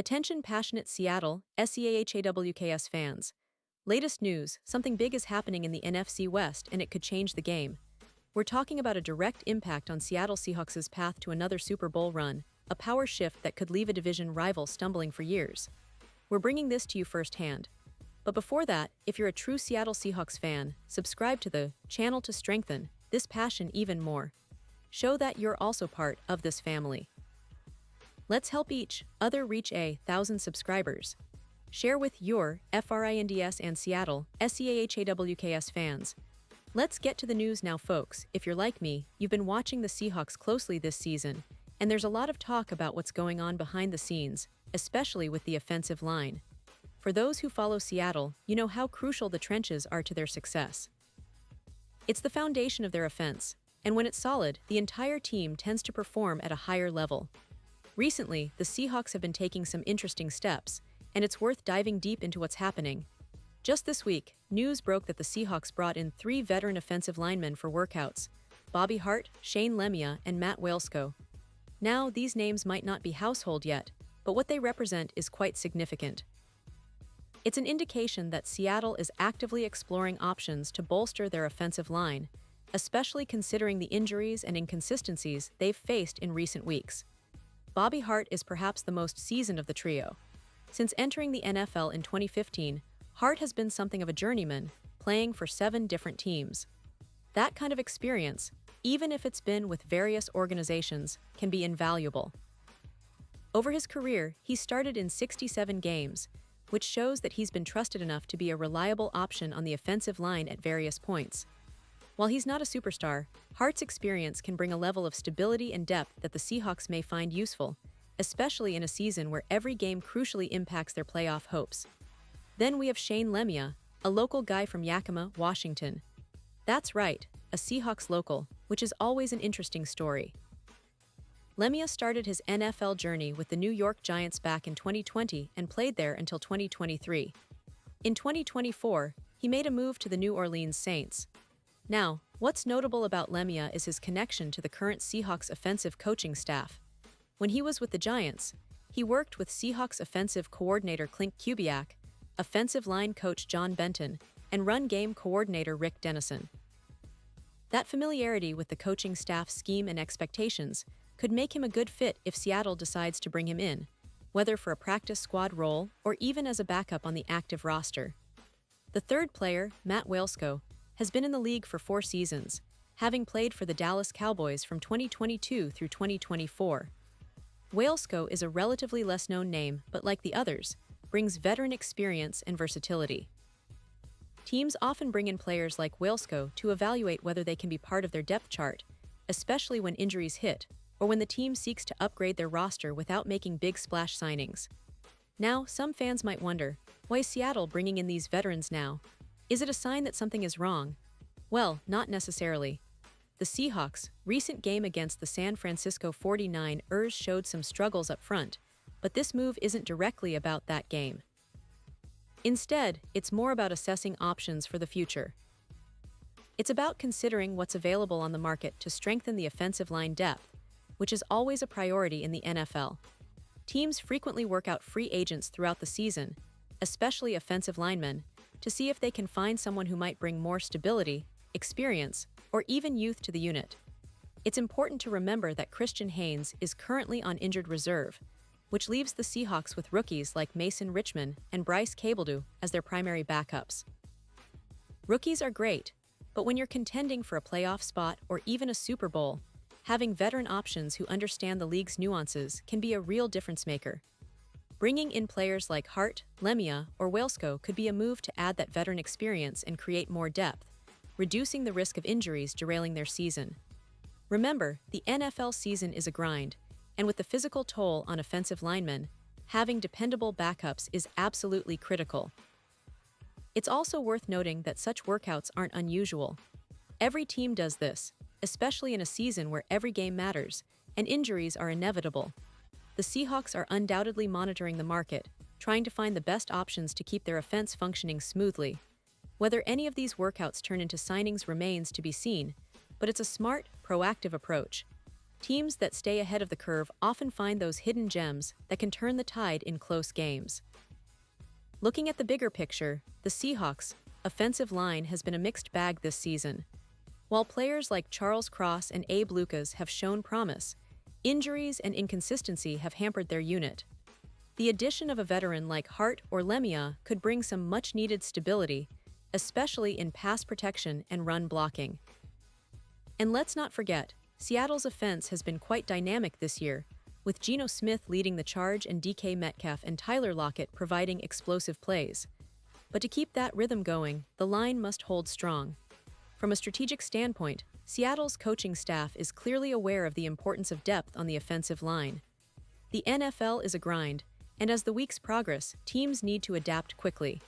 Attention passionate Seattle, SEAHAWKS fans. Latest news, something big is happening in the NFC West and it could change the game. We're talking about a direct impact on Seattle Seahawks' path to another Super Bowl run, a power shift that could leave a division rival stumbling for years. We're bringing this to you firsthand. But before that, if you're a true Seattle Seahawks fan, subscribe to the channel to strengthen this passion even more. Show that you're also part of this family. Let's help each other reach 1,000 subscribers. Share with your FRINDS and Seattle SEAHAWKS fans. Let's get to the news now, folks. If you're like me, you've been watching the Seahawks closely this season, and there's a lot of talk about what's going on behind the scenes, especially with the offensive line. For those who follow Seattle, you know how crucial the trenches are to their success. It's the foundation of their offense, and when it's solid, the entire team tends to perform at a higher level. Recently, the Seahawks have been taking some interesting steps, and it's worth diving deep into what's happening. Just this week, news broke that the Seahawks brought in 3 veteran offensive linemen for workouts: Bobby Hart, Shane Lemia, and Matt Walesko. Now, these names might not be household yet, but what they represent is quite significant. It's an indication that Seattle is actively exploring options to bolster their offensive line, especially considering the injuries and inconsistencies they've faced in recent weeks. Bobby Hart is perhaps the most seasoned of the trio. Since entering the NFL in 2015, Hart has been something of a journeyman, playing for 7 different teams. That kind of experience, even if it's been with various organizations, can be invaluable. Over his career, he started in 67 games, which shows that he's been trusted enough to be a reliable option on the offensive line at various points. While he's not a superstar, Hart's experience can bring a level of stability and depth that the Seahawks may find useful, especially in a season where every game crucially impacts their playoff hopes. Then we have Shane Lemia, a local guy from Yakima, Washington. That's right, a Seahawks local, which is always an interesting story. Lemia started his NFL journey with the New York Giants back in 2020 and played there until 2023. In 2024, he made a move to the New Orleans Saints. Now, what's notable about Lemia is his connection to the current Seahawks offensive coaching staff. When he was with the Giants, he worked with Seahawks offensive coordinator Clint Kubiak, offensive line coach John Benton, and run game coordinator Rick Dennison. That familiarity with the coaching staff's scheme and expectations could make him a good fit if Seattle decides to bring him in, whether for a practice squad role or even as a backup on the active roster. The third player, Matt Walesko, has been in the league for 4 seasons, having played for the Dallas Cowboys from 2022 through 2024. Walesko is a relatively less-known name, but like the others, brings veteran experience and versatility. Teams often bring in players like Walesko to evaluate whether they can be part of their depth chart, especially when injuries hit, or when the team seeks to upgrade their roster without making big splash signings. Now, some fans might wonder, why is Seattle bringing in these veterans now? Is it a sign that something is wrong? Well, not necessarily. The Seahawks' recent game against the San Francisco 49ers showed some struggles up front, but this move isn't directly about that game. Instead, it's more about assessing options for the future. It's about considering what's available on the market to strengthen the offensive line depth, which is always a priority in the NFL. Teams frequently work out free agents throughout the season, especially offensive linemen, to see if they can find someone who might bring more stability, experience, or even youth to the unit. It's important to remember that Christian Haynes is currently on injured reserve, which leaves the Seahawks with rookies like Mason Richman and Bryce Cabeldue as their primary backups. Rookies are great, but when you're contending for a playoff spot or even a Super Bowl, having veteran options who understand the league's nuances can be a real difference maker. Bringing in players like Hart, Lemia, or Walesko could be a move to add that veteran experience and create more depth, reducing the risk of injuries derailing their season. Remember, the NFL season is a grind, and with the physical toll on offensive linemen, having dependable backups is absolutely critical. It's also worth noting that such workouts aren't unusual. Every team does this, especially in a season where every game matters, and injuries are inevitable. The Seahawks are undoubtedly monitoring the market, trying to find the best options to keep their offense functioning smoothly. Whether any of these workouts turn into signings remains to be seen, but it's a smart, proactive approach. Teams that stay ahead of the curve often find those hidden gems that can turn the tide in close games. Looking at the bigger picture, the Seahawks' offensive line has been a mixed bag this season. While players like Charles Cross and Abe Lucas have shown promise, injuries and inconsistency have hampered their unit. The addition of a veteran like Hart or Lemia could bring some much-needed stability, especially in pass protection and run blocking. And let's not forget, Seattle's offense has been quite dynamic this year, with Geno Smith leading the charge and DK Metcalf and Tyler Lockett providing explosive plays. But to keep that rhythm going, the line must hold strong. From a strategic standpoint, Seattle's coaching staff is clearly aware of the importance of depth on the offensive line. The NFL is a grind, and as the weeks progress, teams need to adapt quickly.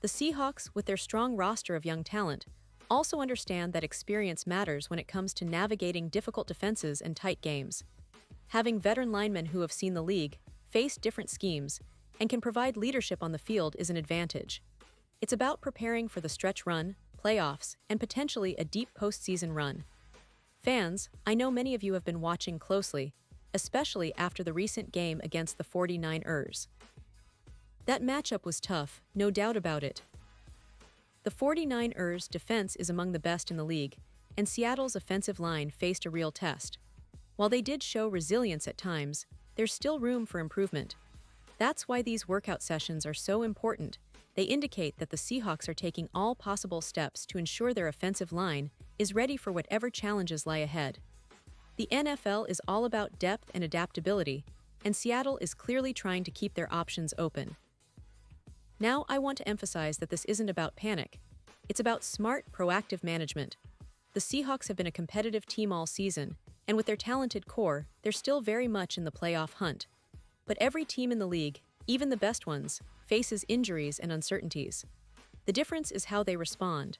The Seahawks, with their strong roster of young talent, also understand that experience matters when it comes to navigating difficult defenses and tight games. Having veteran linemen who have seen the league, faced different schemes, and can provide leadership on the field is an advantage. It's about preparing for the stretch run, playoffs, and potentially a deep postseason run. Fans, I know many of you have been watching closely, especially after the recent game against the 49ers. That matchup was tough, no doubt about it. The 49ers' defense is among the best in the league, and Seattle's offensive line faced a real test. While they did show resilience at times, there's still room for improvement. That's why these workout sessions are so important. They indicate that the Seahawks are taking all possible steps to ensure their offensive line is ready for whatever challenges lie ahead. The NFL is all about depth and adaptability, and Seattle is clearly trying to keep their options open. Now, I want to emphasize that this isn't about panic. It's about smart, proactive management. The Seahawks have been a competitive team all season, and with their talented core, they're still very much in the playoff hunt. But every team in the league, even the best ones, faces injuries and uncertainties. The difference is how they respond.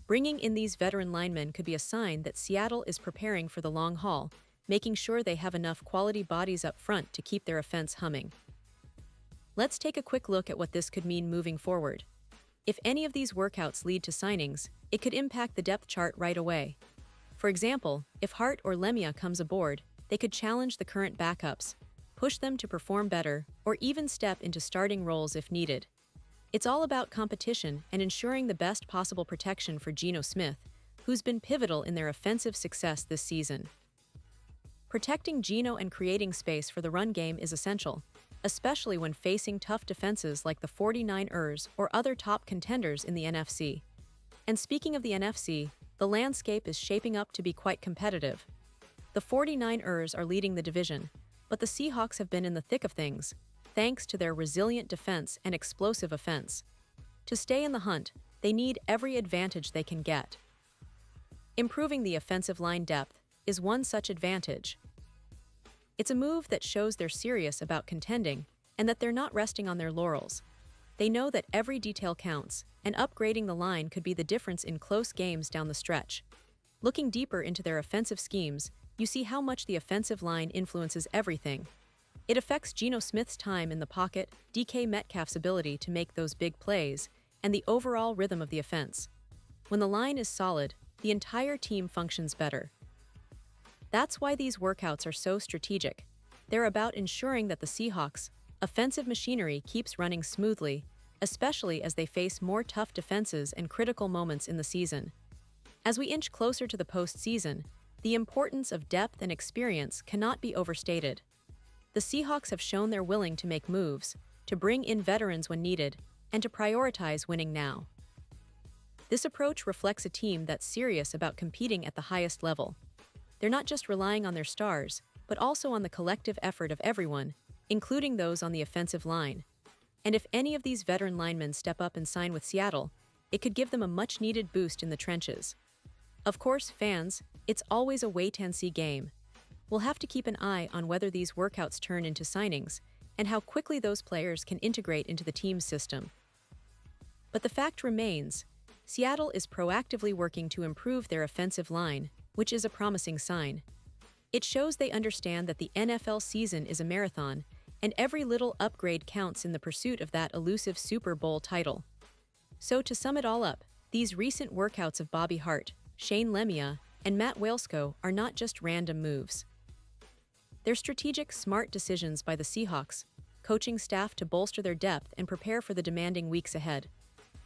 Bringing in these veteran linemen could be a sign that Seattle is preparing for the long haul, making sure they have enough quality bodies up front to keep their offense humming. Let's take a quick look at what this could mean moving forward. If any of these workouts lead to signings, it could impact the depth chart right away. For example, if Hart or Lemia comes aboard, they could challenge the current backups, push them to perform better, or even step into starting roles if needed. It's all about competition and ensuring the best possible protection for Geno Smith, who's been pivotal in their offensive success this season. Protecting Geno and creating space for the run game is essential, especially when facing tough defenses like the 49ers or other top contenders in the NFC. And speaking of the NFC, the landscape is shaping up to be quite competitive. The 49ers are leading the division, but the Seahawks have been in the thick of things, thanks to their resilient defense and explosive offense. To stay in the hunt, they need every advantage they can get. Improving the offensive line depth is one such advantage. It's a move that shows they're serious about contending and that they're not resting on their laurels. They know that every detail counts, and upgrading the line could be the difference in close games down the stretch. Looking deeper into their offensive schemes, you see how much the offensive line influences everything. It affects Geno Smith's time in the pocket, DK Metcalf's ability to make those big plays, and the overall rhythm of the offense. When the line is solid, the entire team functions better. That's why these workouts are so strategic. They're about ensuring that the Seahawks' offensive machinery keeps running smoothly, especially as they face more tough defenses and critical moments in the season. As we inch closer to the postseason, the importance of depth and experience cannot be overstated. The Seahawks have shown they're willing to make moves, to bring in veterans when needed, and to prioritize winning now. This approach reflects a team that's serious about competing at the highest level. They're not just relying on their stars, but also on the collective effort of everyone, including those on the offensive line. And if any of these veteran linemen step up and sign with Seattle, it could give them a much-needed boost in the trenches. Of course, fans, it's always a wait-and-see game. We'll have to keep an eye on whether these workouts turn into signings and how quickly those players can integrate into the team's system. But the fact remains, Seattle is proactively working to improve their offensive line, which is a promising sign. It shows they understand that the NFL season is a marathon, and every little upgrade counts in the pursuit of that elusive Super Bowl title. So to sum it all up, these recent workouts of Bobby Hart, Shane Lemia, and Matt Walesko are not just random moves. They're strategic, smart decisions by the Seahawks, coaching staff to bolster their depth and prepare for the demanding weeks ahead.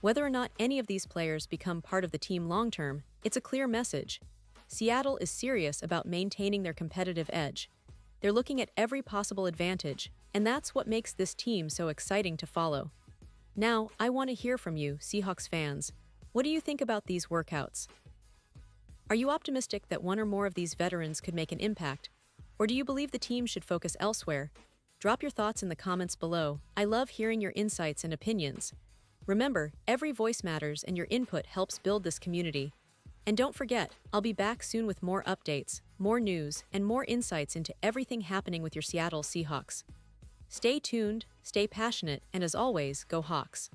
Whether or not any of these players become part of the team long-term, it's a clear message. Seattle is serious about maintaining their competitive edge. They're looking at every possible advantage, and that's what makes this team so exciting to follow. Now, I want to hear from you, Seahawks fans. What do you think about these workouts? Are you optimistic that one or more of these veterans could make an impact? Or do you believe the team should focus elsewhere? Drop your thoughts in the comments below. I love hearing your insights and opinions. Remember, every voice matters and your input helps build this community. And don't forget, I'll be back soon with more updates, more news, and more insights into everything happening with your Seattle Seahawks. Stay tuned, stay passionate, and as always, go Hawks.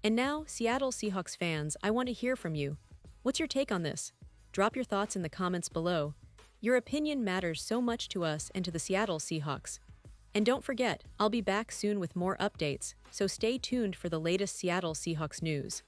And now, Seattle Seahawks fans, I want to hear from you. What's your take on this? Drop your thoughts in the comments below. Your opinion matters so much to us and to the Seattle Seahawks. And don't forget, I'll be back soon with more updates, so stay tuned for the latest Seattle Seahawks news.